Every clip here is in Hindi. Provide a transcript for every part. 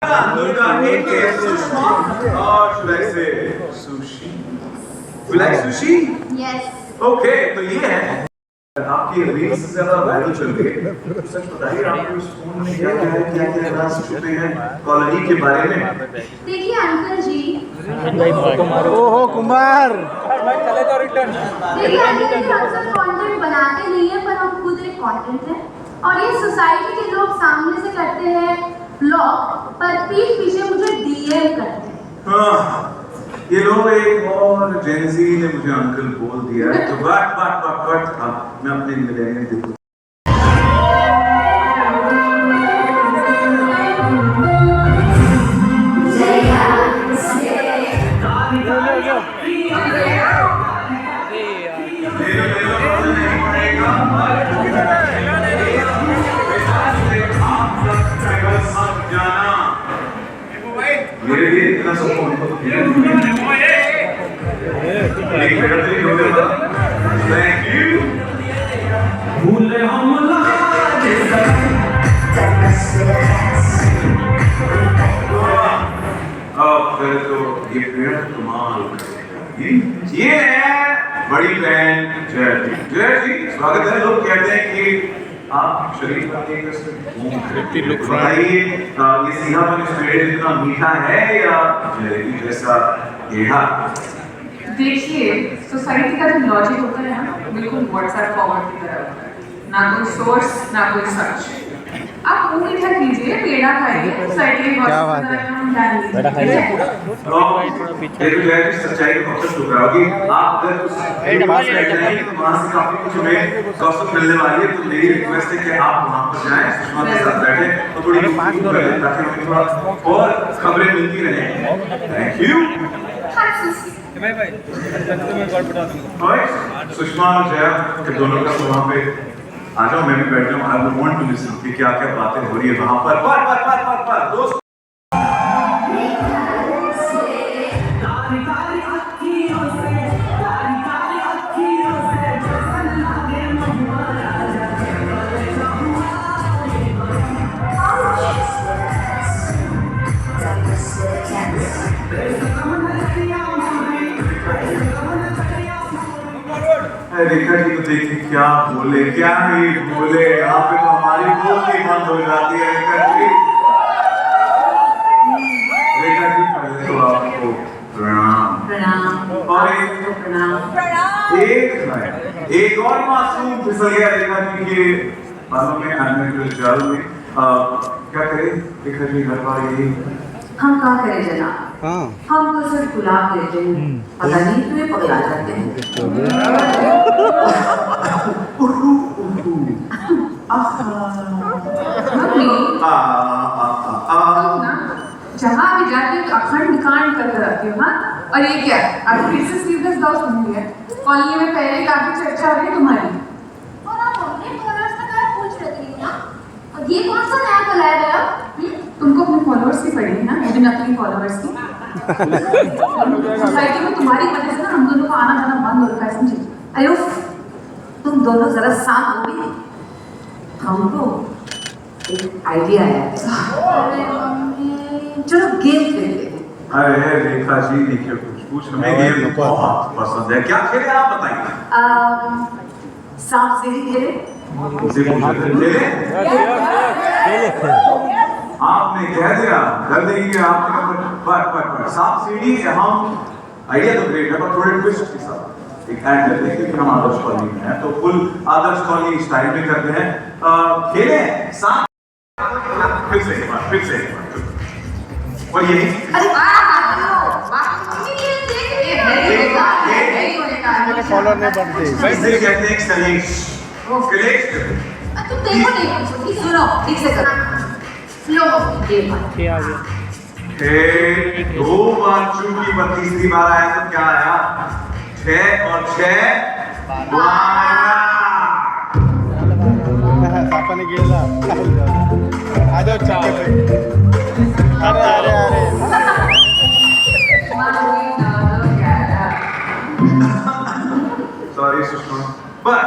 Durga, aka Sushma, or should I say sushi? You like sushi? Yes. Okay, तो ये है आपकी रील्स से ज्यादा वायरल चल रही है। सच बताइए आपके उस फोन में क्या क्या है, क्या क्या राज छुपे हैं कॉलोनी के बारे में? देखिए अंकल जी, ओहो कुमार, देखिए अंकल जी, हम सब कंटेंट बनाते नहीं है, पर हम खुद एक कंटेंट है। और ये सोसाइटी के लोग सामने से करते हैं ब्लॉग, पर पीठ पीछे मुझे डीएम करते हैं। हाँ, ये लोग एक और जेंजी ने मुझे अंकल बोल दिया है, तो बट मैं अपने मिलेंगे देखो। मेरे लिए इतना सब थैंक यू। भूले हम फिर तो ये पेड़ कमाल ये है बड़ी बहन जय जी। जय जी स्वागत है। लोग कहते हैं कि आप शरीफ बताइए ये सीधापन इस पेड़ जितना मीठा है या जलेबी जैसा टेढ़ा? देखिए, सोसाइटी का जो लॉजिक होता है ना, बिल्कुल व्हाट्सएप फॉरवर्ड की तरह होता है। ना कोई सोर्स, ना कोई सच। आप वो मीठा कीजिए, पेड़ा खाइए, सोसाइटी के क्या बात है? सच्चाई को कब तक ठुकराओगी? आप अगर वहाँ से काफी कुछ हमें गॉसिप मिलने वाली है, तो मेरी रिक्वेस्ट है कि आप वहाँ पर जाएं, सुषमा के साथ बैठे तो थोड़ी ताकि हमें थोड़ा और खबरें मिलती रहें। Thank you. सुषमा और जया के दोनों का वहाँ पे आ जाओ, मैं भी बैठ जाऊँ। I would want to listen कि क्या क्या बातें हो रही है वहाँ पर। दोस्त रेखा जी को देखिए क्या बोले, क्या ही बोले। यहाँ पे तो हमारी बोलती बंद हो जाती है। रेखा जी पहले तो आपको प्रणाम। और एक और मासूम फिसल गया रेखा जी के बालों में, अनमेंटल जाल में। क्या करें रेखा जी, घर वाले यही हम क्या करें जनाब? हाँ, हम तो सिर्फ गुलाब देते हैं, पता नहीं क्यों पगला जाते हैं। जहाँ भी जाते हो अखंड कांड करके रखते हो। हाँ, और ये क्या? अब फिर से सीरियस दाव सुन लिया। कॉलोनी में पहले काफी चर्चा हो रही तुम्हारी। और आप अपने फॉलोअर्स का क्या पूछ रहे थे ना? और ये कौन सा नया कोलैब है? तुमको अपने फॉलोअर्स की पड़ी है ना, मुझे नकली फॉलोअर्स की। सोसाइटी में तुम्हारी वजह से ना हम दोनों का आना जाना बंद हो रखा है, समझे? अयो, तुम दोनों जरा शांत हो गई। हमको एक आइडिया है, चलो गेम खेलते हैं। अरे रेखा जी देखिए, कुछ हमें गेम बहुत पसंद है। क्या खेले आप बताइए? सांप सीढ़ी खेले। आपने कह दिया कर देंगे। आपने पर सांप सीढ़ी हम आइडिया तो ग्रेट है, पर थोड़े ट्विस्ट के साथ एक ऐड करते हैं क्योंकि हम आदर्श कॉलोनी में हैं, तो फुल आदर्श कॉलोनी स्टाइल में करते हैं। खेले सांप फिर से एक बार और यही फॉलोअर नहीं बनते। इसे कहते हैं चैलेंज। तुम देखो नहीं, सुनो ठीक से करो। फ्लो गेम आ गया। दो बार चूकी पर तीसरी बार आया तो क्या आया? 6 और 6 पापा ने गेला आ जाओ चाय। अरे सॉरी सुषमा, पर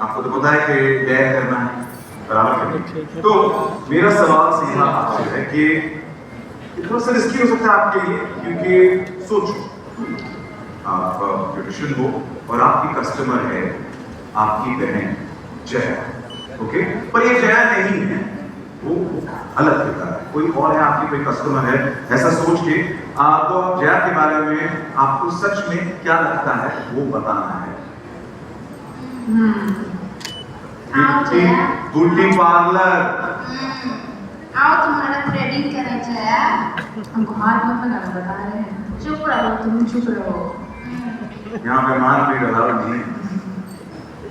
आपको तो पता है कि डेयर करना है बराबर। तो मेरा सवाल सीधा आपसे है कि ये थोड़ा सा रिस्की हो सकता है आपके लिए, क्योंकि सोचो आप ब्यूटिशियन हो और आपकी कस्टमर है आपकी बहन जया, ओके, पर ये जया नहीं है, वो अलग तरीका है, कोई और है, आपकी कोई कस्टमर है, ऐसा सोच के तो जया के बारे में आपको सच में क्या लगता है वो बताना है। आओ जया। Beauty parlour. आओ तुम्हारा थ्रेडिंग करें जया। हमको हाथ मत लगाना, बता रहे हैं। चुप रहो तुम चुप रहो। यहाँ पे मारपीट अलाउड नहीं है।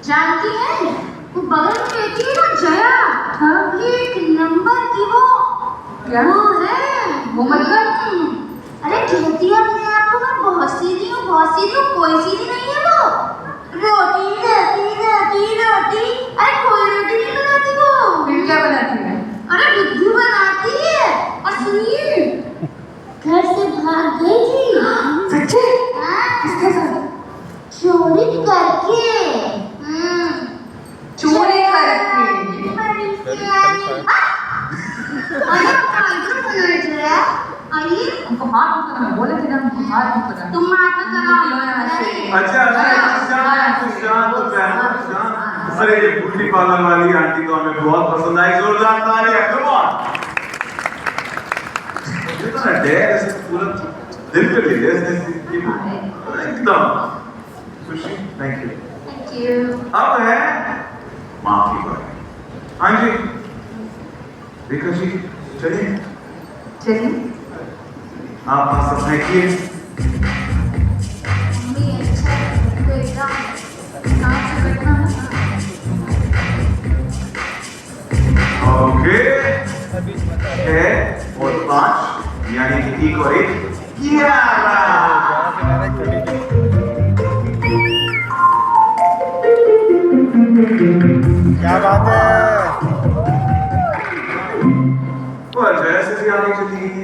जानती है वो बगल में बैठी है ना जया, हाँ एक नंबर की वो क्या? वो है वो मतलब? अरे कहती है अपने आप को मैं बहुत सीधी हूँ, बहुत सीधी हूँ, कोई सीधी नहीं है वो। रोटी रोटी रोटी रोटी, अरे कोई रोटी नहीं बनाती वो। फिर क्या बनाती है? अरे बुद्धू बनाती है। और सुनिए घर से भाग गई थी। सच्ची? हाँ, किसके साथ? चोरी करके। चोरी करके? आइए हमको हाथ मत लगाना, बोले थे ना हमको हाथ मत लगाना। तुम मार मत निकलो यहाँ से। लगाओ। अच्छा, अरे ये ब्यूटी पार्लर वाली आंटी तो हमें बहुत पसंद आई, जोरदार तालियां, कम ऑन। ये तो ना डेयर ऐसे पूरा दिल पे ले ऐसे एकदम। Sushi, thank you. Thank you. अब है माफी बारी। हाँ जी, रेखा जी चलिए, चलिए। आप सब फेंकिए। मम्मी अच्छा है, तो एकदम काम से बैठना है। ओके, 6 और 5 यानी कि 1 और 1 11। क्या बात है। वो जैसे भी आगे चली गई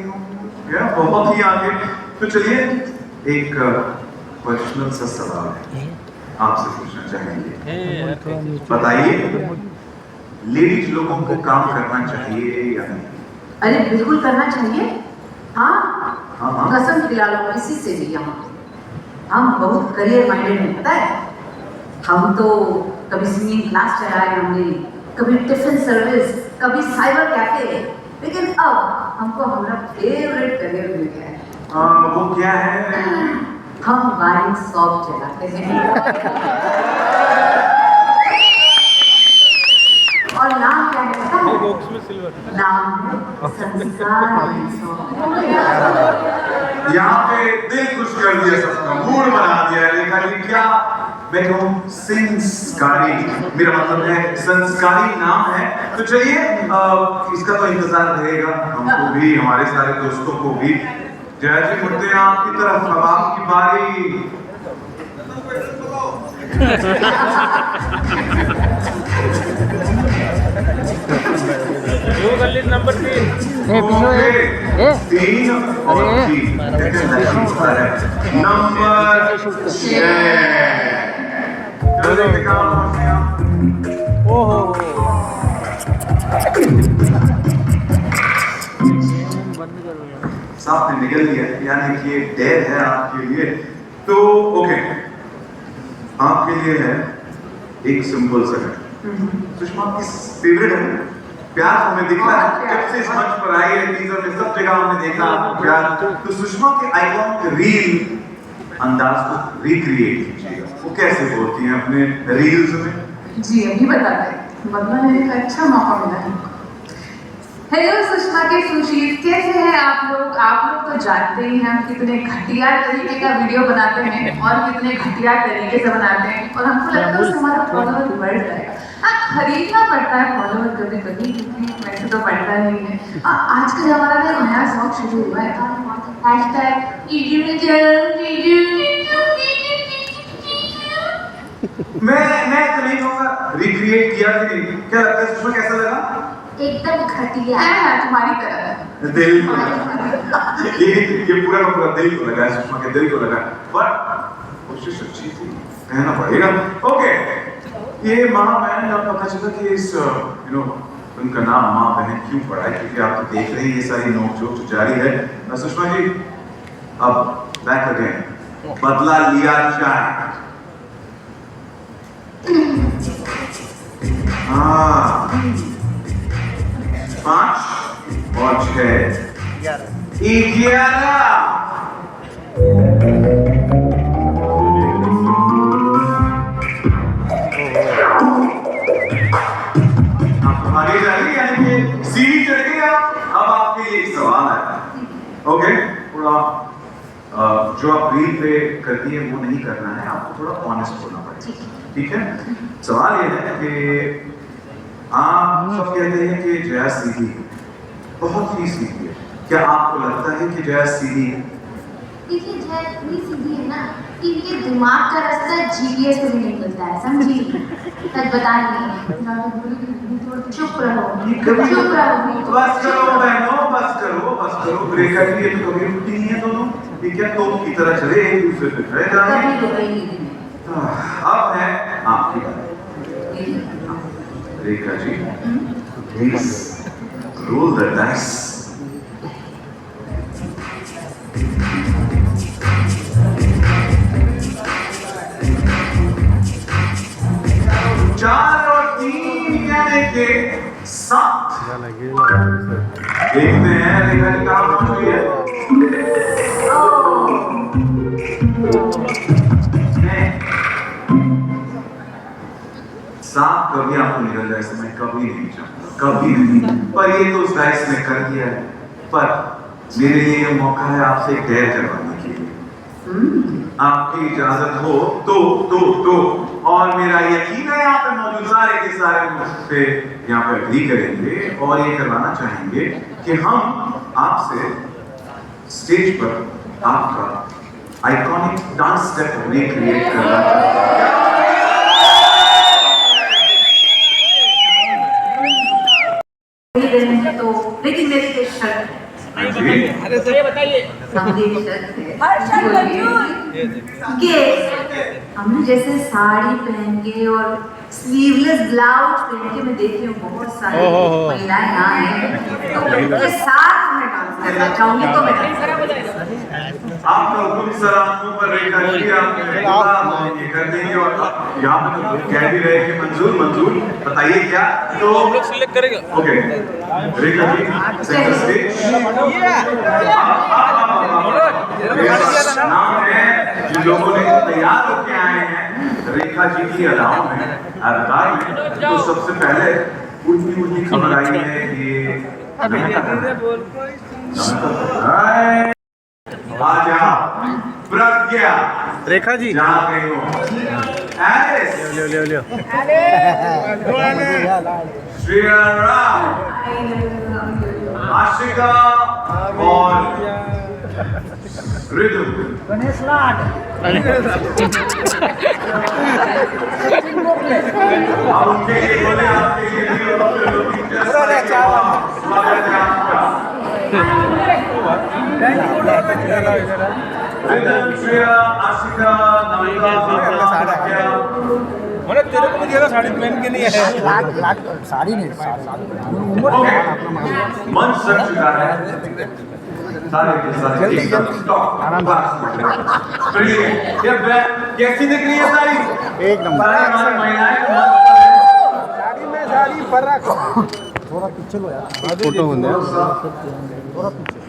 या बहुत ही आगे। तो चलिए एक पर्सनल सा सवाल है आपसे पूछना चाहेंगे, बताइए लेडीज लोगों को काम करना चाहिए या नहीं? अरे बिल्कुल करना चाहिए। हाँ, हाँ हाँ, कसम खिला लो इसी से भी यहाँ हम बहुत करियर माइंडेड हैं, पता है। हम तो कभी सिंगिंग क्लास चलाए हमने, कभी टिफिन सर्विस, कभी साइबर कैफे, लेकिन अब हमको हमारा फेवरेट करियर मिल गया है। वो क्या है? हम वाइन शॉप चलाते हैं। और नाम क्या है पता है? बॉक्स में सिल्वर। नाम है संस्कार वाइन शॉप। यहाँ पे दिल खुश कर दिया, सबका मूड बना दिया है। लेकिन ये क्या मैं कहूँ, संस्कारी, मेरा मतलब है संस्कारी नाम है। तो चलिए इसका तो इंतजार रहेगा हमको भी, हमारे सारे दोस्तों को भी। जया जी मुझे आपकी तरफ, अब आपकी बारी। जो गली नंबर 3। ओके, 3 और 3 नंबर 6। जल्दी काम करते हैं आप। ओहो, साफ में निकल गया, यानी कि ये डेयर है आपके लिए। तो ओके, आपके लिए है एक सिंपल सा है। सुषमा आपकी फेवरेट है, प्यार हमें दिख रहा है जब से इस मंच पर आई है, टीजर में सब जगह हमने देखा आपको प्यार। तो सुषमा के आइकॉन रील अंदाज को रिक्रिएट कीजिएगा, वो कैसे बोलती हैं अपने रील्स में? जी अभी बताते हैं, बदला लेने का अच्छा मौका मिला है। हेलो सुषमा के सुशील, कैसे हैं आप लोग? आप लोग तो जानते ही हैं हम कितने घटिया तरीके का वीडियो बनाते हैं और कितने घटिया तरीके से बनाते हैं, और हमको लगता है उससे हमारा फॉलोअर बढ़ जाएगा। खरीदना पड़ता है फॉलोअर कभी कभी, क्योंकि वैसे तो बढ़ता नहीं है। आज का हमारा ना नया शौक शुरू हुआ है, मैं तो नहीं कहूँगा रिक्रिएट किया कि नहीं, क्या लगता है सुषमा, कैसा लगा? एकदम घटिया। है तुम्हारी तरह। दिल को लगा। ये पूरा का पूरा दिल को लगा, सुषमा के दिल को लगा, बट कोशिश अच्छी थी, कहना पड़ेगा। ओके, ये महामैन अब पता चला कि इस उनका नाम माँ बहन क्यों पड़ा है, क्योंकि आप तो देख रहे हैं ये सारी नोक-झोंक जो जारी है। सुषमा जी, अब बैक अगेन, बदला लिया जाए। हाँ, 5 और 6 11। आगे जाइए, यानी कि सीढ़ी चढ़ गए आप। अब आपके लिए एक सवाल है, ओके? थोड़ा जो आप रील पे करती है वो नहीं करना है, आपको थोड़ा ऑनेस्ट होना पड़ेगा, ठीक है? सवाल ये है कि आप सब कहते हैं कि जया सीधी है, बहुत ही सीधी है। क्या आपको लगता है कि जया सीधी है? देखिए जय इतनी सीधी है ना कि इनके दिमाग का रास्ता जीपीएस से भी नहीं मिलता है, समझी? सच बताएंगे, चुप रहो, चुप रहो। बस करो बहनों, बस करो। रेखा जी, ये तो कभी रुकती नहीं है दोनों, ये क्या तो की तरह चले एक दूसरे पे खड़े जाएंगे। अब है आपकी बात, Rekha ji, please role the dice. चार और 3 यानी कि 7। देखते हैं रेखा जी कहाँ पहुंच गई है। सांप कभी आपको निकल जाए इसमें कभी नहीं चाहूंगा, कभी नहीं, पर ये तो उस डाइस ने कर दिया है। पर मेरे लिए ये मौका है आपसे डेयर करवाने के लिए, आपकी इजाजत हो तो और मेरा यकीन है यहाँ पे मौजूद सारे के सारे मुझसे यहाँ पे एग्री करेंगे और ये करवाना चाहेंगे कि हम आपसे स्टेज पर आपका आइकॉनिक डांस स्टेप रिक्रिएट करना चाहते हैं। तो लेकिन मेरी एक शर्त है। अरे सर ये बताइए। मेरी शर्त है कि हम जैसे साड़ी पहन के और स्लीवलेस ब्लाउज पहन के मैं देखी हूँ बहुत सारी महिलाएं यहाँ हैं, तो उनके साथ मैं डांस करना चाहूंगी, तो मैं आपका हुक्म सराहों पर रेखा जी, आप ये कर देंगे और यहाँ पे तो कह भी रहे कि मंजूर बताइए क्या, तो हम लोग सिलेक्ट करेंगे। Okay Rekha ji centre stage. नाम है जिन लोगों ने तैयार होके आए हैं रेखा जी की अदाओं में, अदाकार में, तो सबसे पहले उल्टी खबर आई है कि आजा प्रज्ञा रेखा जी जहाँ कहीं हो, एलिस लियो श्रेया राव, आशिका और रिदम। अब उनके लिए बोले, आपके लिए भी और अपने लोग की स्वागत है आपका। रिदम, श्रेया, आशिका, नमिता, प्रज्ञा। मैंने तेरे को भी दिया था साड़ी पहन के नहीं है। साड़ी नहीं मंच सज चुका है, सारे के सारे एकदम स्टॉप ब्रिलियंट। ये कैसी दिख रही है साड़ी? एक नंबर। हमारी महिलाएं साड़ी में साड़ी फर्क थोड़ा पीछे लो यार, फोटो बन थोड़ा पीछे।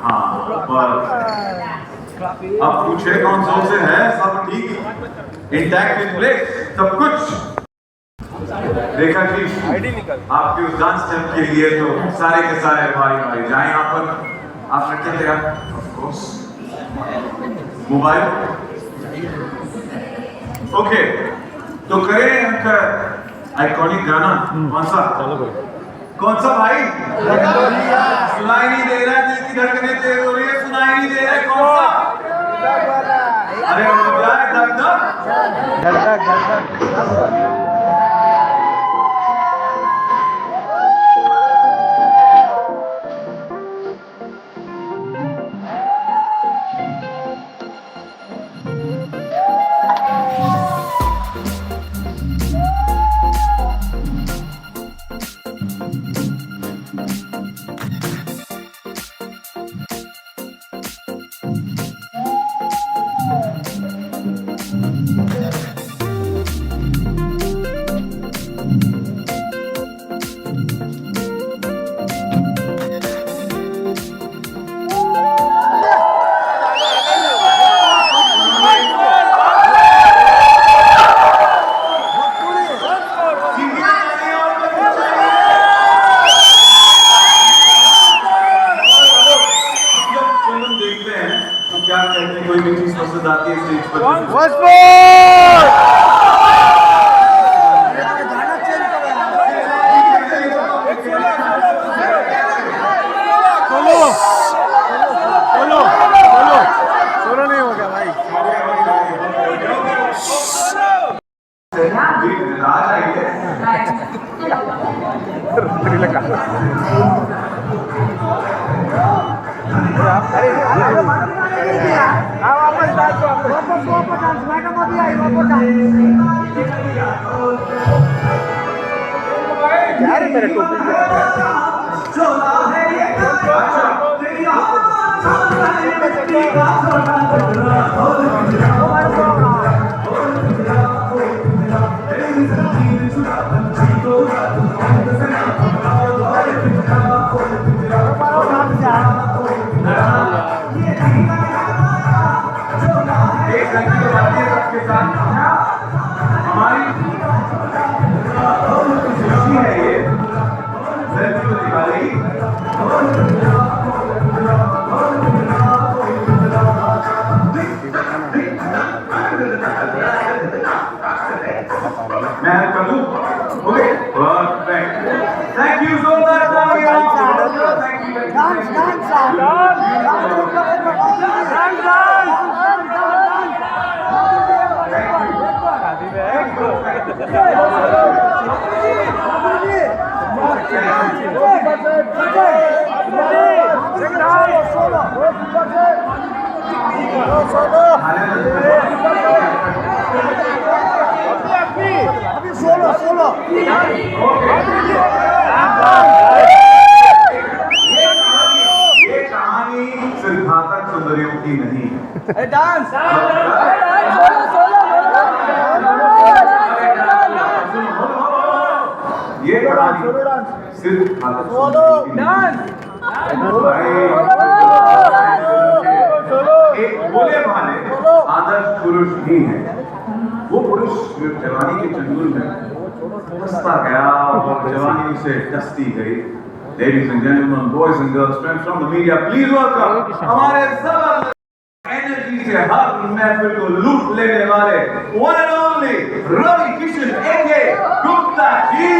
हाँ, पर अब पूछे कौन से है, सब ठीक इंटैक्ट इन प्लेस, सब कुछ। रेखा जी, आपके उस डांस स्टेप के लिए तो सारे के सारे भाई जाए यहाँ पर। आप रखें थे आप, ऑफ कोर्स, मोबाइल। ओके, तो करें उनका आइकॉनिक गाना कौन सा भाई? सुनाई नहीं दे रहा, दिल की धड़कनें तेज हो रही है, सुनाई नहीं दे रहा है, कौन सा? अरे धक कहते हैं कोई भी चीज पसंद आती है स्टेज पर सोलो नहीं होगा भाई। राज आइए यार मेरे टोपी हमारी खुशी है ये सेल्फी तो निकालेगी मैं कर दूं okay thank you so much ये कहानी सिर्फ घातक सुंदरियों की नहीं है। ये कहानी सिर्फ घातक सुंदरियों की नहीं है। एक बोले वाले आदर्श पुरुष ही है। वो पुरुष जो जवानी के चंगुल में फंसता गया और जवानी से डसती गई। Ladies and gentlemen, boys and girls, friends from the media, please welcome हमारे जबरदस्त एनर्जी से हर महफिल को लूट लेने वाले one and only Ravi Kishan AK Gupta ji.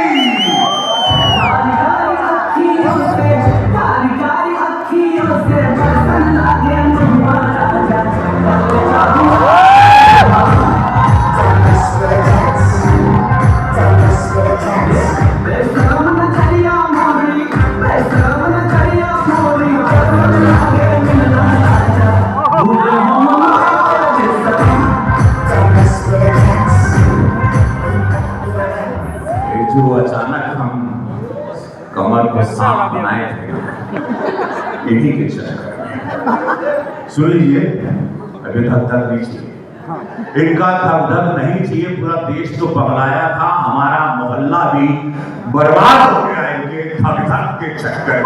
जो अचानक हम कमर को सांप बनाए थे इन्हीं के चक्कर सुन लीजिए अभी तक तक नहीं चाहिए इनका तक तक नहीं चाहिए। पूरा देश तो पगलाया था, हमारा मोहल्ला भी बर्बाद हो गया इनके थक थक के चक्कर।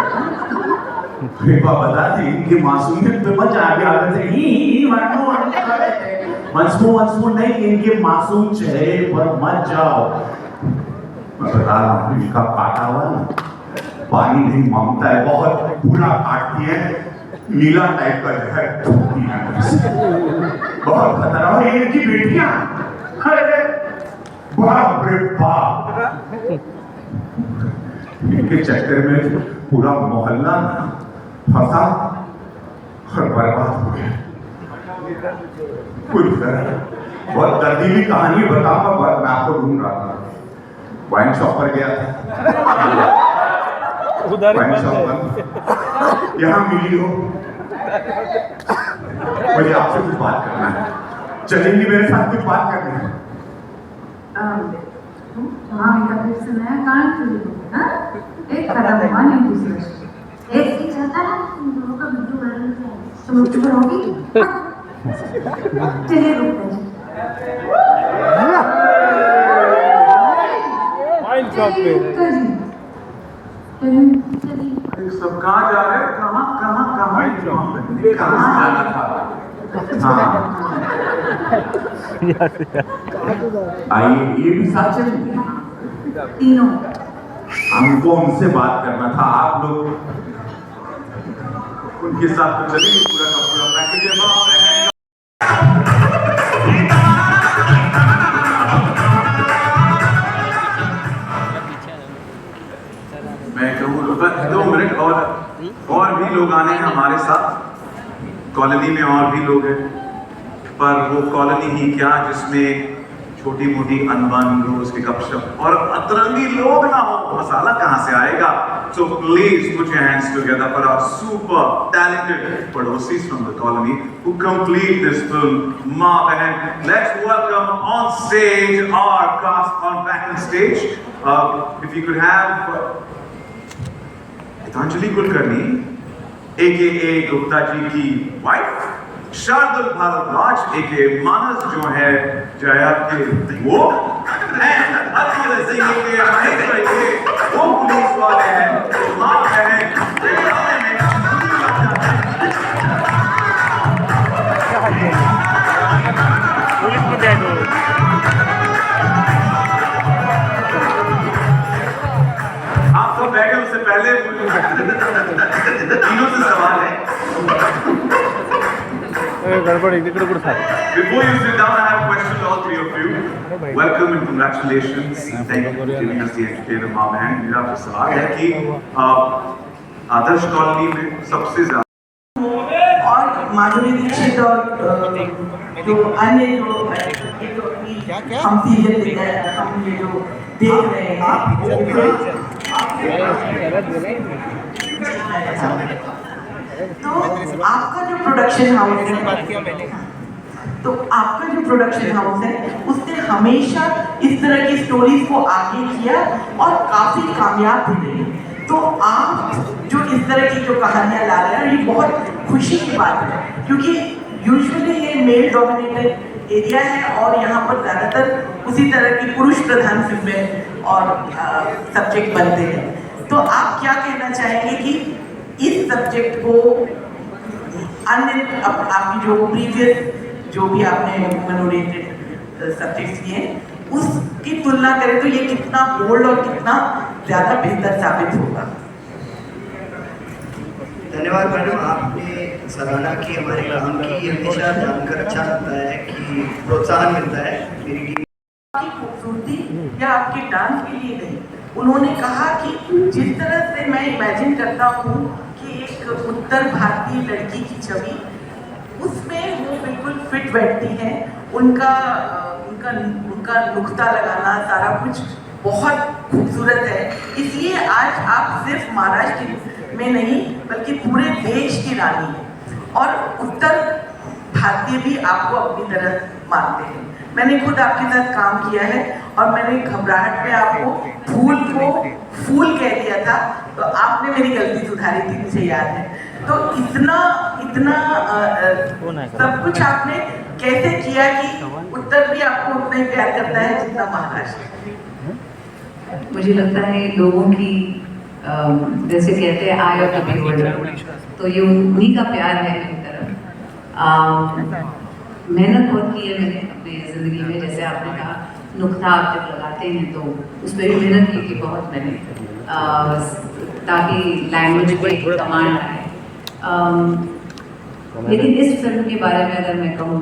कृपा बता दी इनकी मासूमियत पे मजा आ गया मंसमो नहीं, इनके मासूम चेहरे पर मत जाओ। मैं बता रहा हूँ इनका काटा हुआ ना पानी नहीं मांगता है, बहुत बुरा काटती है, नीला टाइप का जहर थूकती है, बहुत खतरा है। इनकी बेटियां अरे बाप रे बाप, इनके चक्कर में पूरा मोहल्ला फंसा और बर्बाद हो गया। कुछ बहुत दर्दीली कहानी बताऊंगा, मैं आपको ढूंढ रहा था, वाइन शॉप पर गया था, वाइन शॉप पर यहाँ मिली हो, मुझे आपसे कुछ बात करना है, चलेंगी मेरे साथ कुछ बात करनी है? हाँ बेटा फिर से नया कांड शुरू हो, हाँ? एक कदम हुआ नहीं दूसरा एक ही चलता है, तुम दोनों का वीडियो वायरल हो जाएगा, तुम लोग चुप रहोगी? चलिए रुकते हैं। वाइन शॉप पे सब कहाँ जा रहे हैं? कहाँ जाना था? आइए ये भी साथ चलेंगे तीनों। हमको उनसे बात करना था, आप लोग उनके साथ तो चलेंगे, पूरा का पूरा पैकेज है। भी लोग आने हैं हमारे साथ, कॉलोनी में और भी लोग हैं, पर वो कॉलोनी ही क्या जिसमें छोटी मोटी अनबन रोज की गपशप और अतरंगी लोग ना हो, मसाला कहाँ से आएगा? So please put your hands together for our super talented Padosis from the colony who complete this film, Ma Behan. Let's welcome on stage our cast on back on stage. If you could have Gitanjali Kulkarni, aka Gupta ji की wife, शार्दुल भारद्वाज aka मानस जो है जया के वो, and Akhil Singh aka Mahesh के वो पुलिस वाले हैं, माँ बहन पुलिस में क्या करो? आप सब बैठे उससे पहले तीनों से सवाल है। गड़बड़ी तिकडे कुठं था Before you sit down, I have a question to all three of you. Welcome and congratulations. Thank you for giving us the entertainer mom hand. मेरा आपसे सवाल है कि आदर्श कॉलोनी में सबसे ज्यादा और माधुरी दीक्षित और जो अन्य जो हम सीरियल देख रहे हैं, हम ये जो देख रहे हैं, तो आपका जो प्रोडक्शन हाउस है, तो आपका जो प्रोडक्शन हाउस है उसने हमेशा इस तरह की स्टोरीज को आगे किया और काफी कामयाब भी रही। तो आप जो इस तरह की जो कहानियां ला रहे हैं, ये बहुत खुशी की बात है, क्योंकि यूजुअली ये मेल डोमिनेटेड एरिया है और यहाँ पर ज़्यादातर उसी तरह की पुरुष प्रधान फिल्में और सब्जेक्ट बनते हैं। तो आप क्या कहना चाहेंगे कि इस सब्जेक्ट को अन्य आपकी जो प्रीवियस जो भी आपने वुमेन ओरिएंटेड सब्जेक्ट्स किए उसकी तुलना करें तो ये कितना बोल्ड और कितना ज़्यादा बेहतर साबित होगा? धन्यवाद मैडम, आपने सराहना की हमारे काम की। हमेशा जानकर अच्छा लगता है कि प्रोत्साहन मिलता है। मेरी टीम की खूबसूरती या आपके डांस के लिए नहीं, उन्होंने कहा कि जिस तरह से मैं इमेजिन करता हूँ कि एक उत्तर भारतीय लड़की की छवि, उसमें वो बिल्कुल फिट बैठती है, उनका उनका उनका नुक्ता लगाना सारा कुछ बहुत खूबसूरत है। इसलिए आज आप सिर्फ महाराष्ट्र में नहीं बल्कि पूरे देश की रानी हैं और उत्तर भारतीय भी आपको अपनी तरह मानते हैं। मैंने खुद आपके साथ काम किया है और मैंने घबराहट में आपको फूल को फूल कह दिया था, तो आपने मेरी गलती सुधारी थी, मुझे याद है। तो इतना सब कुछ आपने कैसे किया कि उत्तर भी आपको उतना ही प्यार करता है जितना महाराष्ट्र? मुझे लगता है लोगों की जैसे कहते हैं आई ऑफ द बिहोल्डर, तो ये उन्हीं का प्यार है मेरी तरफ। मेहनत बहुत की है मैंने अपनी ज़िंदगी में, जैसे आपने कहा नुक्ता आप जब लगाते हैं तो उस पर भी मेहनत की थी बहुत मैंने, ताकि लैंग्वेज पे कमांड आए। लेकिन इस फिल्म के बारे में अगर मैं कहूँ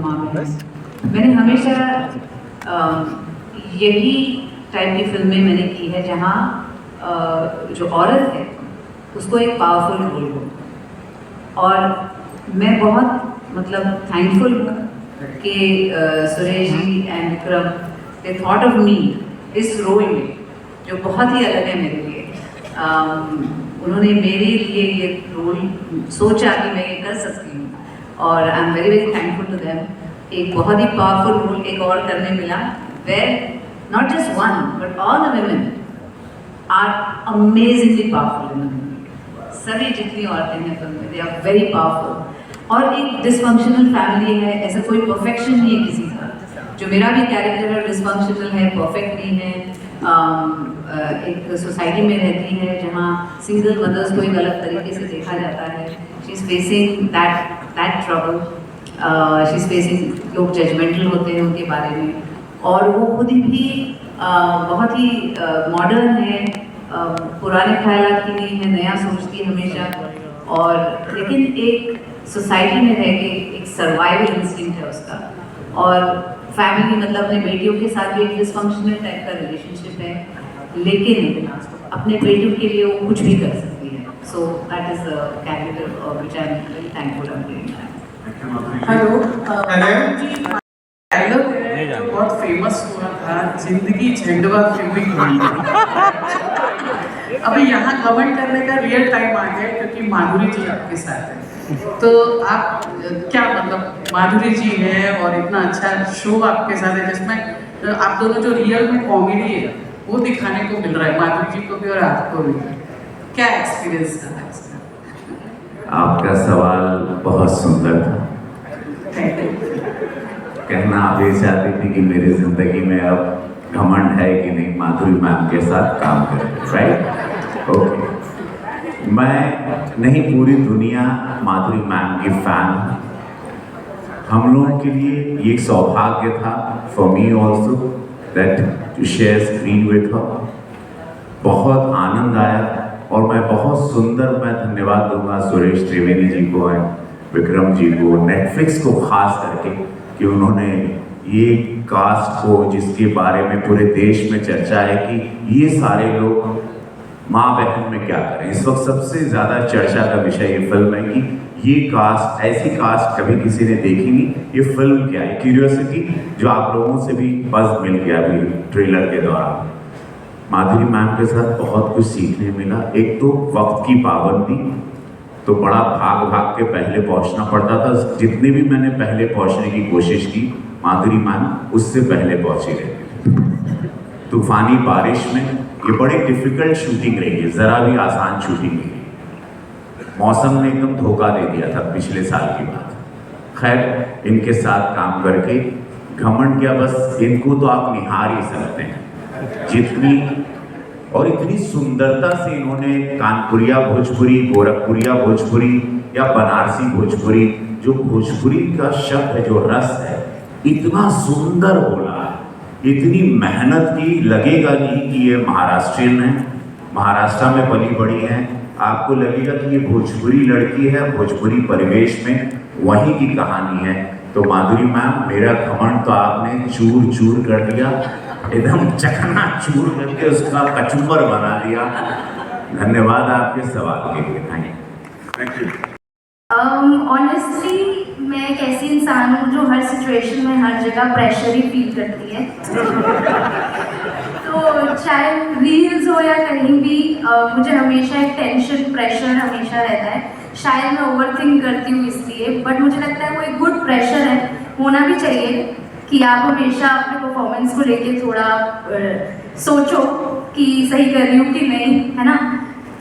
मैंने हमेशा यही टाइप की फिल्में मैंने की है जहाँ जो औरत है उसको एक पावरफुल रोल हो। और मैं बहुत मतलब थैंकफुल हूँ कि Suresh ji and Vikram they thought of me इस रोल में, जो बहुत ही अलग है मेरे लिए। उन्होंने मेरे लिए ये रोल सोचा कि मैं ये कर सकती हूँ और I am very very thankful to them. एक बहुत ही पावरफुल रोल एक और करने मिला, where not just one but all the women are amazingly powerful in the movie. सभी जितनी औरतें हैं फिल्म में दे आर वेरी पावरफुल। और एक डिसफंक्शनल फैमिली है, ऐसा कोई परफेक्शन नहीं है किसी का। जो मेरा भी कैरेक्टर है डिसफंक्शनल है, परफेक्ट नहीं है। एक सोसाइटी में रहती है जहाँ सिंगल मदर्स को एक अलग तरीके से देखा जाता है। She is facing that trouble, she is facing, लोग जजमेंटल होते हैं उनके बारे में, और वो खुद भी बहुत ही मॉडर्न है, पुराने ख्यालात की नहीं है, नया सोचती है हमेशा। और लेकिन एक सोसाइटी में रह के एक सर्वाइवल इंस्टिंक्ट है उसका। और फैमिली मतलब अपने बेटियों के साथ भी एक डिसफंक्शनल टाइप का रिलेशनशिप है, लेकिन अपने बेटियों के लिए वो कुछ भी कर सकती है। सो So that is the character which I am very thankful I'm doing that. Hello dialogue है जो बहुत फेमस हुआ था, जिंदगी झंडवा फिल्मिंग हुई है। अभी यहाँ कमेंट करने का रियल टाइम आ गया क्योंकि माधुरी जी आपके साथ है। तो आप क्या मतलब माधुरी जी है और इतना अच्छा शो आपके साथ है जिसमें आप दोनों जो रियल में कॉमेडी है वो दिखाने को मिल रहा है, माधुरी जी को भी और आपको भी। क्या एक्सपीरियंस था इसका? आपका सवाल बहुत सुंदर था। कहना आप ये चाहती थी कि मेरी जिंदगी में अब घमंड है कि नहीं माधुरी मैम के साथ काम करें, राइट? ओके, मैं नहीं पूरी दुनिया माधुरी मैम की फैन। हम लोगों के लिए ये एक सौभाग्य था, for me also, that to share screen with her. बहुत आनंद आया और मैं बहुत सुंदर, मैं धन्यवाद दूंगा सुरेश त्रिवेदी जी को एंड विक्रम जी को, नेटफ्लिक्स को खास करके, कि उन्होंने ये कास्ट को, जिसके बारे में पूरे देश में चर्चा है कि ये सारे लोग माँ बहन में क्या करें। इस वक्त सबसे ज़्यादा चर्चा का विषय ये फिल्म है कि ये कास्ट, ऐसी कास्ट कभी किसी ने देखी नहीं, ये फिल्म क्या है, क्यूरियोसिटी जो आप लोगों से भी बस मिल गया अभी ट्रेलर के दौरान। माधुरी मैम के साथ बहुत कुछ सीखने मिला। एक तो वक्त की पाबंदी, तो बड़ा भाग भाग के पहले पहुंचना पड़ता था। जितने भी मैंने पहले पहुंचने की कोशिश की, माधुरी मैम उससे पहले पहुंची रहती। तूफानी बारिश में ये बड़ी डिफिकल्ट शूटिंग रही है, ज़रा भी आसान शूटिंग नहीं। मौसम ने एकदम धोखा दे दिया था पिछले साल की बात। खैर, इनके साथ काम करके घमंड क्या, बस इनको तो आप निहार ही सकते हैं। जितनी और इतनी सुंदरता से इन्होंने कानपुरिया भोजपुरी, गोरखपुरिया भोजपुरी या बनारसी भोजपुरी, जो भोजपुरी का शब्द है, जो रस है, इतना सुंदर बोला, इतनी मेहनत की, लगेगा नहीं कि ये महाराष्ट्रियन है, महाराष्ट्र में पली बड़ी है। आपको लगेगा कि ये भोजपुरी लड़की है, भोजपुरी परिवेश में वहीं की कहानी है। तो माधुरी मैम, मेरा घमंड तो आपने चूर चूर कर दिया, एकदम चकना चूर करके उसका कचुम्बर बना दिया। धन्यवाद आपके सवाल के लिए। Thank you. ऑनेस्टली मैं एक ऐसी इंसान हूँ जो हर सिचुएशन में हर जगह प्रेशर ही फील करती है। तो चाहे रील्स हो या कहीं भी मुझे हमेशा एक टेंशन, प्रेशर हमेशा रहता है। शायद मैं ओवरथिंक करती हूँ इसलिए, बट मुझे लगता है वो एक गुड प्रेशर है, होना भी चाहिए कि आप हमेशा अपने परफॉर्मेंस को लेके थोड़ा सोचो कि सही कर रही हूँ कि नहीं, है ना।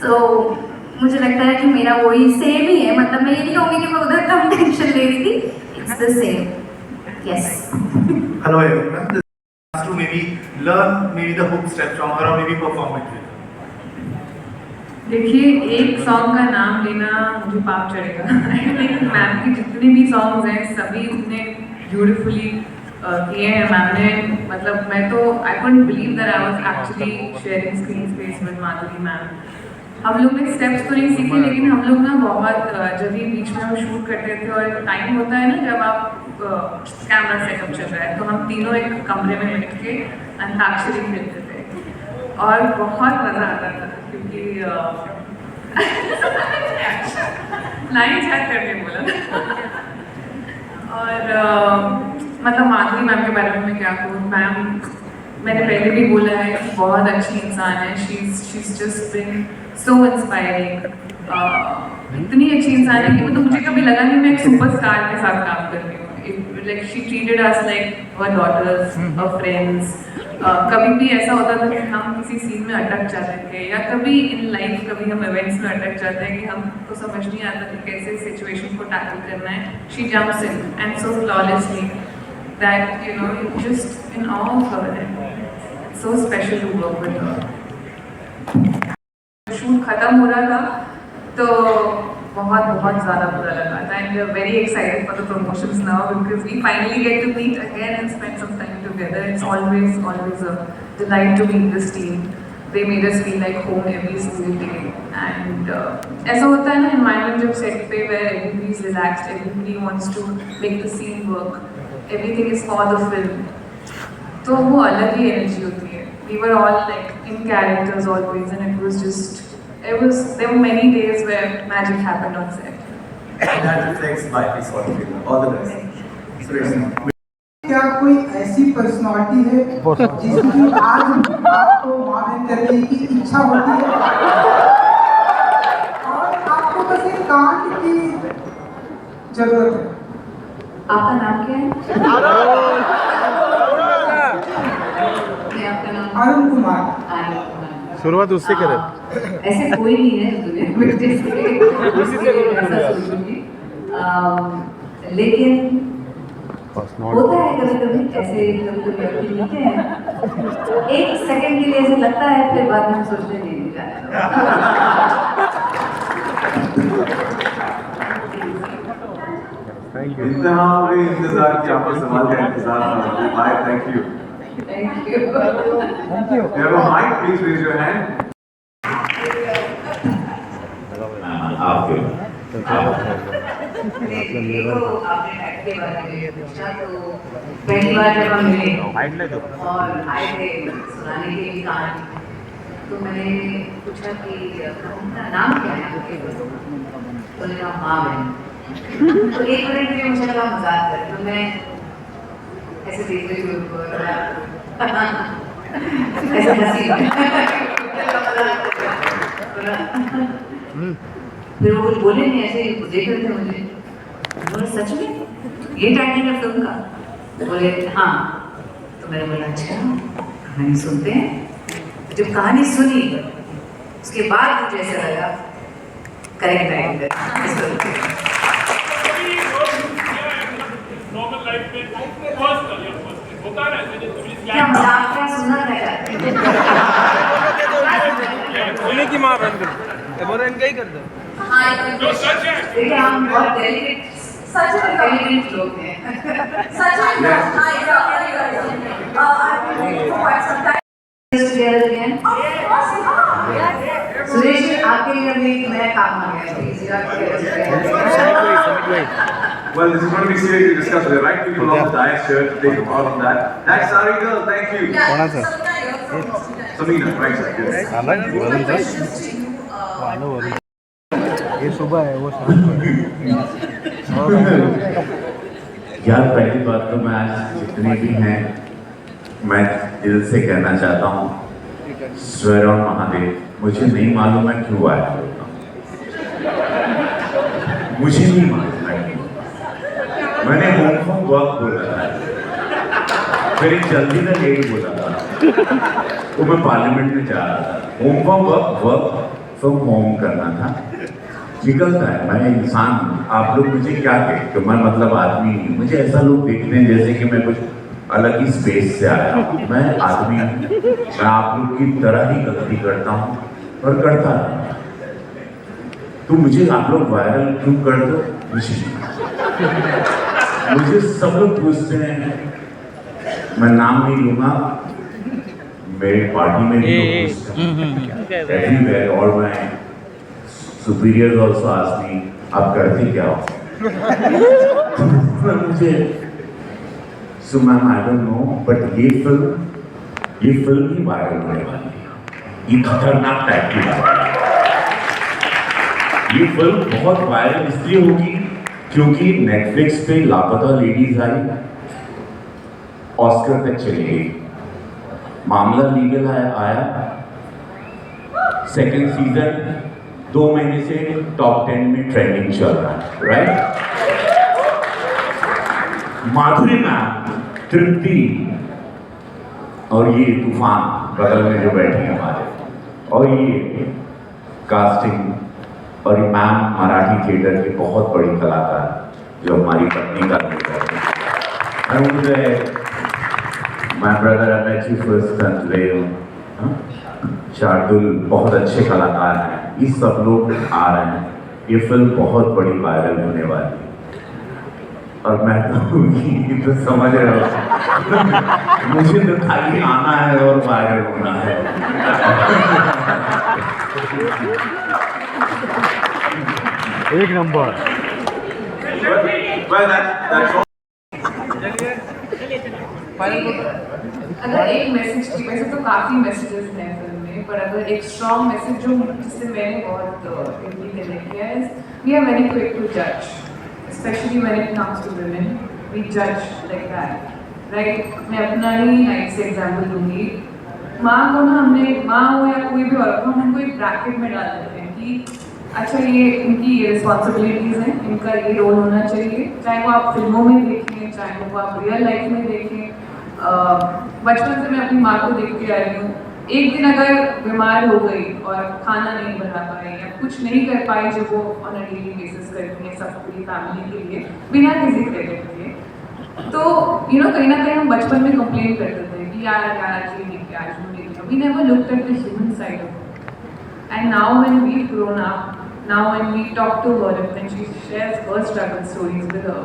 तो मुझे लगता है कि मेरा वही सेम ही है, मतलब मैं ये नहीं कहूँगी कि मैं उधर कम टेंशन ले रही थी, it's the same. Yes. Hello everyone. This is to maybe learn maybe the hook step from her or maybe perform it. देखिए, एक सॉन्ग का नाम लेना मुझे पाप चढ़ेगा। आई थिंक मैम की जितने भी सॉन्ग्स हैं सभी इतने ब्यूटीफुली किए हैं मैम ने। मतलब मैं तो I couldn't believe that I was actually sharing screen space with Madhuri ma'am. हम लोग ने स्टेप्स तो नहीं सीखे, लेकिन हम लोग ना बहुत जब भी बीच में हम शूट करते थे और टाइम होता है ना जब आप कैमरा सेटअप चल रहा है, तो हम तीनों एक कमरे में बैठ के अंताक्षरी खेलते थे और बहुत मज़ा आता था क्योंकि लाइन चेक करके बोला था। और मतलब माधुरी मैम के बारे में मैं क्या कहूँ, मैम मैंने पहले भी बोला है कि बहुत अच्छी इंसान है। She is just been so inspiring. इतनी अच्छी इंसान है कि मतलब मुझे कभी लगा नहीं मैं एक सुपरस्टार के साथ काम कर रही हूँ। Like she treated us like her daughters, her friends. कभी भी ऐसा होता था कि हम किसी सीन में अटक जाते थे या कभी इन लाइफ कभी हम इवेंट्स में अटक जाते हैं कि हमको समझ नहीं आता कि कैसे सिचुएशन को टैकल करना है। She jumps in and so flawlessly that you know just in all of her and so special to work with her. Shoot खत्म हो रहा था तो बहुत ज़्यादा बुरा लगा था and we are very excited for the promotions now because we finally get to meet again and spend some time together. It's always a delight to meet this team. They made us feel like home every single day and ऐसा होता है ना एनवायरनमेंट जब सेट पे where everybody is relaxed, everybody wants to make the scene work, everything is for the film, तो वो अलग ही एनर्जी होती है। We were all like in characters always and it was just there were many days where magic happened on set. That reflects my piece on film. All the best. Suresh. क्या कोई ऐसी पर्सनालिटी है जिसकी आज आपको मां बहन करने की इच्छा होती है और आपको बस एक कांड की जरूरत है? आपका नाम क्या है? आपका नाम अरुण कुमार। शुरुआत उससे करें। ऐसे कोई नहीं है दुनिया में जिससे ऐसा सोचूंगी, लेकिन होता है कभी कभी ऐसे कभी व्यक्ति मिलते हैं, एक सेकंड के लिए ऐसा लगता है, फिर बाद में सोचते नहीं जाना। Thank you. इतना भी इंतजार किया, आपके सवाल का इंतजार था। Bye, thank you. Thank you. Thank you. You have a mic, please raise your hand. आपके देखो, आपने एक्ट के बारे में पूछा, तो पहली बार जब हम मिले और आए थे सुनाने के लिए कहानी, तो मैंने पूछा कि उनका नाम क्या है आपके? तो उन्होंने कहा माँ बहन। तो एक मिनट में मुझे लगा मजाक कर, तो मैं ऐसे देख रही हूँ उनको, ऐसे हंसी। फिर वो कुछ बोले नहीं, ऐसे देख रहे थे मुझे। बोले सच में ये टाइटल है फिल्म का? बोले हाँ। तो मैंने बोला अच्छा कहानी सुनते हैं। जब कहानी सुनी उसके बाद मुझे ऐसा लगा करेक्ट टाइटल। क्या मजाक क्या सुनना क्या चाहते हैं? उन्हीं की माँ बन गई, इनका ही कर दो। जो सच है। देखिए हम बहुत डेलिकेट सच में डेलिकेट लोग हैं। सच में सुरेश आपके लिए अभी एक नया काम आ गया। Well, this is going to be seriously discussed. The right people on the diet shirt to take part on that. That's Sari girl. Thank you. Samina, right side. Yes. ये सुबह है, वो शाम को है। यार पहली बात तो मैं आज जितने भी हैं, मैं दिल से कहना चाहता हूँ स्वर और महादेव, मुझे नहीं मालूम है क्यों आया, मुझे नहीं मालूम है। मैंने होम फ्रॉम वर्क बोला था, फिर एक जल्दी का लेट बोला था, वो मैं पार्लियामेंट में जा रहा था। Home from work, work from home करना था। निकलता है, मैं इंसान हूँ, आप लोग मुझे क्या कहते हो, मैं मतलब आदमी नहीं। मुझे ऐसा लोग देखते हैं जैसे कि मैं कुछ अलग ही स्पेस से आया हूँ। मैं आदमी हूँ, मैं आप लोग की तरह ही गलती करता हूँ और करता रहूँ। तो मुझे आप लोग वायरल क्यों कर दो, मुझे सब लोग पूछते हैं, मैं नाम नहीं लूँगा, मेरी पार्टी में भी लोग पूछते हैं एवरीवेयर, और मैं सुपीरियर्स ऑल्सो आस्क मी आप करते क्या हो? मुझे so ma'am I don't know, but ये फिल्म ही वायरल होने वाली है। ये खतरनाक टाइप की बात है। ये फिल्म बहुत वायरल इसलिए होगी क्योंकि नेटफ्लिक्स पे लापता लेडीज आई, ऑस्कर तक चली गई, मामला लीगल आया, सेकेंड सीजन 2 महीने से टॉप 10 में ट्रेंडिंग चल रहा है, राइट? माधुरी मैम, तृप्ति और ये तूफान बगल में जो बैठे हैं हमारे, और ये कास्टिंग, और ये मैम मराठी थिएटर की बहुत बड़ी कलाकार जो हमारी पत्नी का थिएटर है। My brother I met you first time today, Shardul बहुत अच्छे कलाकार हैं, ये सब लोग आ रहे हैं, ये फिल्म बहुत बड़ी वायरल होने वाली है। और मैं तो समझ रहा हूँ मुझे तो खाली आना है और वायरल होना है। एक नंबर। Well, that's all. अगर एक मैसेज, वैसे तो काफी मैसेजेस हैं फिल्म में, पर अगर एक स्ट्रॉन्ग मैसेज जो जिससे मैंने बहुत डीपली कनेक्ट किया है, we are very quick to जज, specially when it comes to women, we जज लाइक दैट, राइट। मैं अपना ही लाइफ से एग्जाम्पल दूंगी। माँ को ना हमने, माँ हो या कोई भी औरत हो, हम उनको एक ब्रैकेट में डाल देते हैं कि अच्छा ये इनकी ये रिस्पॉन्सिबिलिटीज़ हैं, इनका ये रोल होना चाहिए, चाहे वो आप फिल्मों में देखें, चाहे वो आप रियल लाइफ में देखें। बचपन से मैं अपनी माँ को देखती आ रही हूँ, एक दिन अगर बीमार हो गई और खाना नहीं बना पाई या कुछ नहीं कर पाई जो वो ऑन अ डेली बेसिस करती है सब पूरी फैमिली के लिए बिना किसी क्रेडिट के, तो कहीं ना कहीं हम बचपन में कंप्लेन करते थे कि यार आज ये नहीं किया, आज वो नहीं किया। We never looked at the human side of it. And now when we grown up, now when we talk to her and when she shares her struggle stories with her,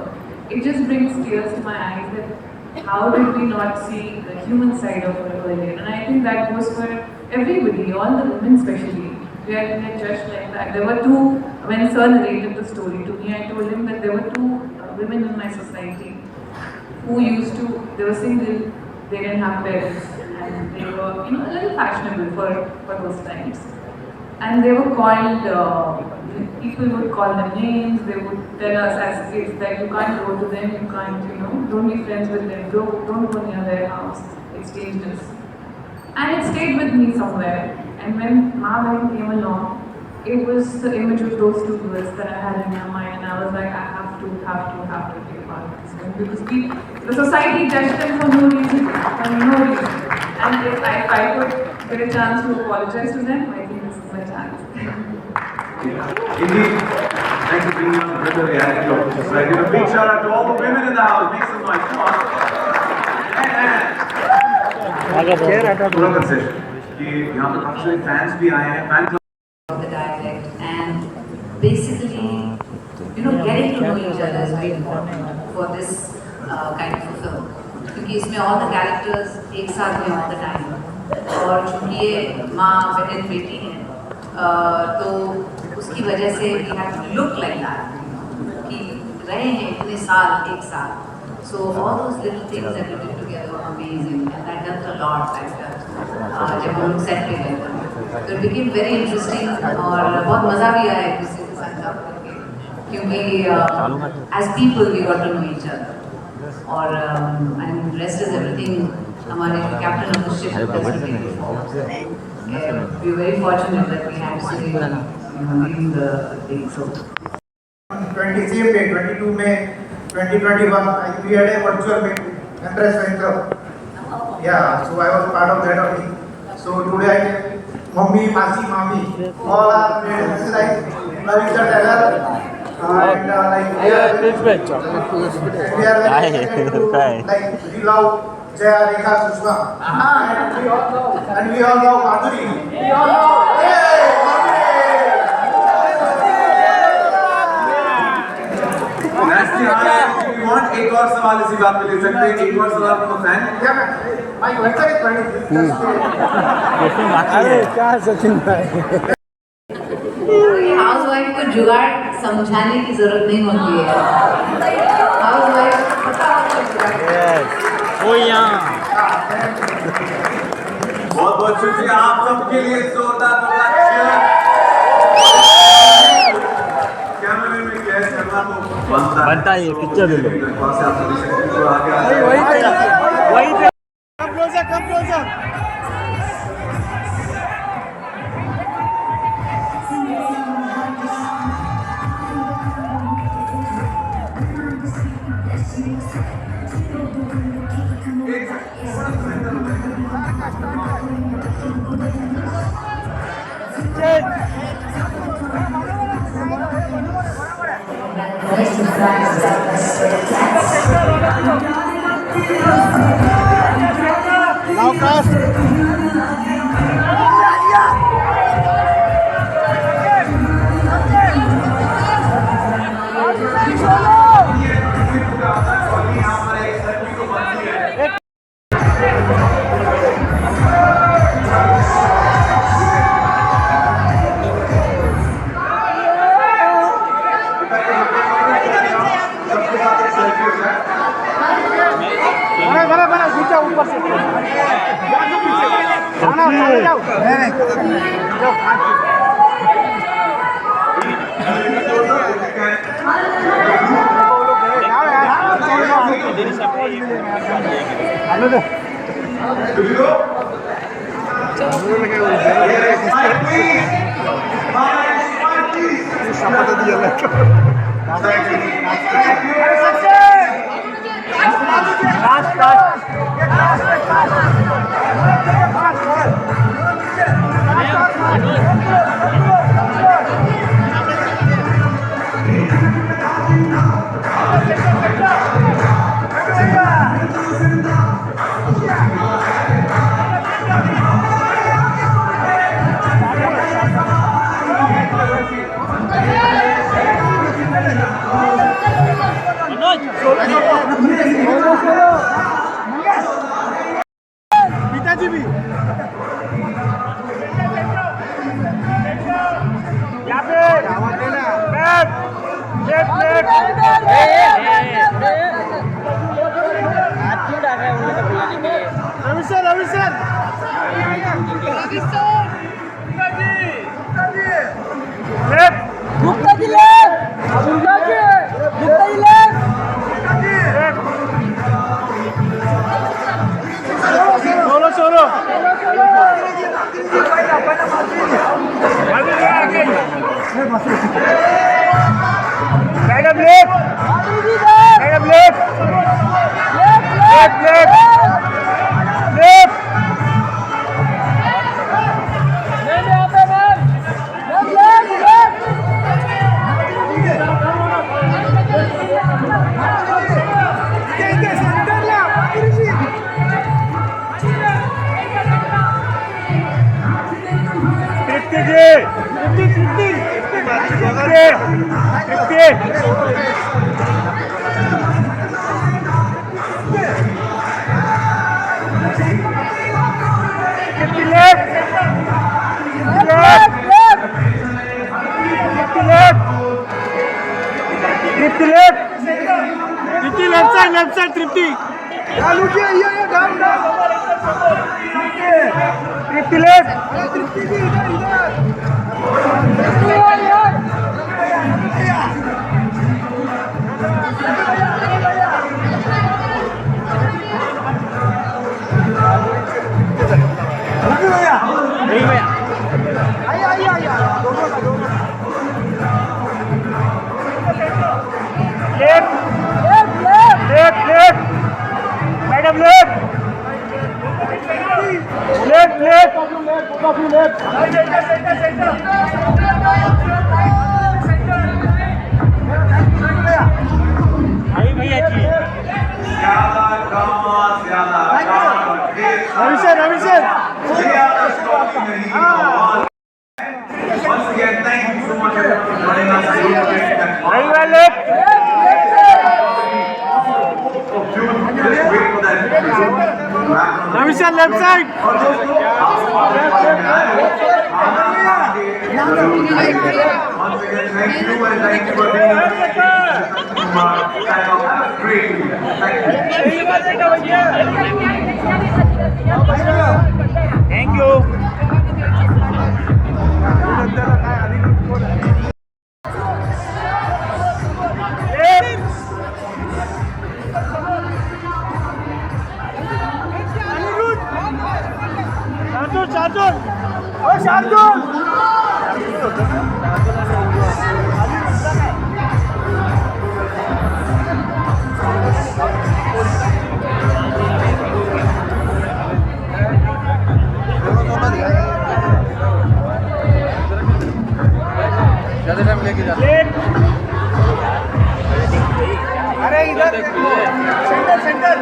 it just brings tears to my eyes that how did we not see the human side of her earlier. And I think that goes for everybody, all the women especially. We are judged like that. There were two, when Sir narrated the story to me, I told him that there were two women in my society who used to, they were single, they didn't have parents, and they were a little fashionable for those times. And they were called, people would call them names, they would tell us as kids that you can't go to them, you can't, don't be friends with them, don't go near their house, it's dangerous. And it stayed with me somewhere. And when Ma Bain came along, it was the image of those two girls that I had in my mind, and I was like, I have to be a part of this. Because the society judged them for no reason. And if I could get a chance to apologize to them, I think this is my chance. Indeed, thanks for being on the reality of the society. A big shout out to all the women in the house. Make some noise. Come on. पूरा कंसेशन कि यहाँ पर काफी सारे फैंस भी आए हैं, fan of the dialect, and basically getting to know each other is very important for this kind of a film, क्योंकि इसमें all the characters एक साथ में all the time, और चूँकि ये माँ बहन बेटी हैं तो उसकी वजह से we have to look like that, कि रहे हैं इतने साल एक साथ, so all those little things that we did together were amazing, and that helped a lot, I felt, जब हम लोग set पे गए थे, तो it became very interesting, और बहुत मज़ा भी आया एक दूसरे के साथ काम करके, क्योंकि as people we got to know each other, और and rest is everything. हमारे captain of the ship has been informed. We were very fortunate that we had to leading the thing. So 20 May 22 May 2021, we had a virtual meeting, Empress Fan Club. Yeah, so I was part of that only. So today I can, Mummy, Masi, Mami, all are made like Lavita Taylor, and like we are like we love Jaya, Rekha, Sushma, and we all love Madhuri. We all love, hey, you want एक और सवाल इसी बात पे ले सकते हैं, एक और सवाल को फैन क्या मैं माइक वैसा ही पढ़ी अरे क्या सचिन भाई हाउस वाइफ को जुगाड़ समझाने की जरूरत नहीं होती है, हाउस वाइफ पता होता है। वो यहाँ बहुत बहुत शुक्रिया आप सबके लिए, जोरदार कैमरे में गैस करना तो बनता है, पिक्चर ले लो वही पे कम क्लोजर Now cast. बना ऊपर से जाओ, चले जाओ। पिताजी भी यहाँ पे रवि सर गुप्ता जी सोलो madam left left side Tripti madam left भैया जी Ravi sir Once again, thank you so much for joining us. Ravi sir left side Once again, thank you and thank you for being here. Have a great week. Thank you Shardul ज्यादा टाइम लेके जा अरे इधर सेंटर